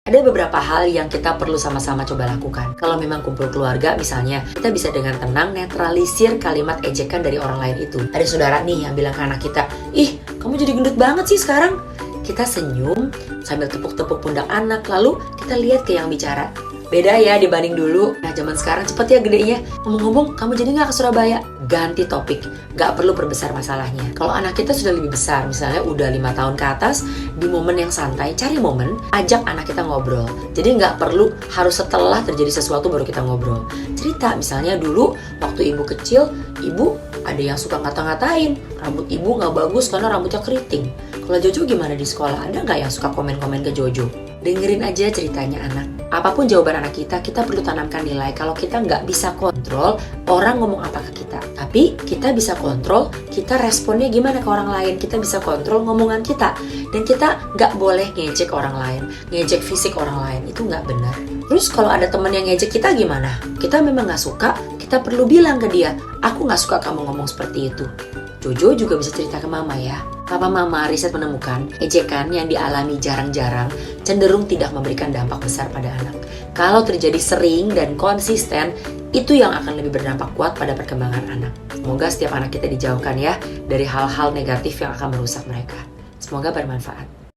Ada beberapa hal yang kita perlu sama-sama coba lakukan. Kalau memang kumpul keluarga misalnya, kita bisa dengan tenang netralisir kalimat ejekan dari orang lain itu. Ada saudara nih yang bilang ke anak kita, "Ih, kamu jadi gendut banget sih sekarang." Kita senyum sambil tepuk-tepuk pundak anak, lalu kita lihat ke yang bicara. Beda ya dibanding dulu. Nah, zaman sekarang cepet ya gedenya. Ngomong-ngomong, kamu jadi nggak ke Surabaya? Ganti topik. Nggak perlu perbesar masalahnya. Kalau anak kita sudah lebih besar, misalnya udah 5 tahun ke atas, di momen yang santai, cari momen, ajak anak kita ngobrol. Jadi nggak perlu harus setelah terjadi sesuatu baru kita ngobrol. Cerita, misalnya dulu waktu ibu kecil, ibu ada yang suka ngata-ngatain, rambut ibu nggak bagus karena rambutnya keriting. Kalau Jojo gimana di sekolah? Ada nggak yang suka komen-komen ke Jojo? Dengerin aja ceritanya anak. Apapun jawaban anak kita perlu tanamkan nilai. Kalau kita nggak bisa kontrol orang ngomong apa ke kita, tapi kita bisa kontrol kita responnya gimana ke orang lain. Kita bisa kontrol ngomongan kita. Dan kita nggak boleh ngejek orang lain, ngejek fisik orang lain. Itu nggak benar. Terus kalau ada teman yang ngejek kita gimana? Kita memang nggak suka, kita perlu bilang ke dia, "Aku nggak suka kamu ngomong seperti itu." Jojo juga bisa cerita ke mama ya. Papa mama riset menemukan ejekan yang dialami jarang-jarang cenderung tidak memberikan dampak besar pada anak. Kalau terjadi sering dan konsisten, itu yang akan lebih berdampak kuat pada perkembangan anak. Semoga setiap anak kita dijauhkan ya dari hal-hal negatif yang akan merusak mereka. Semoga bermanfaat.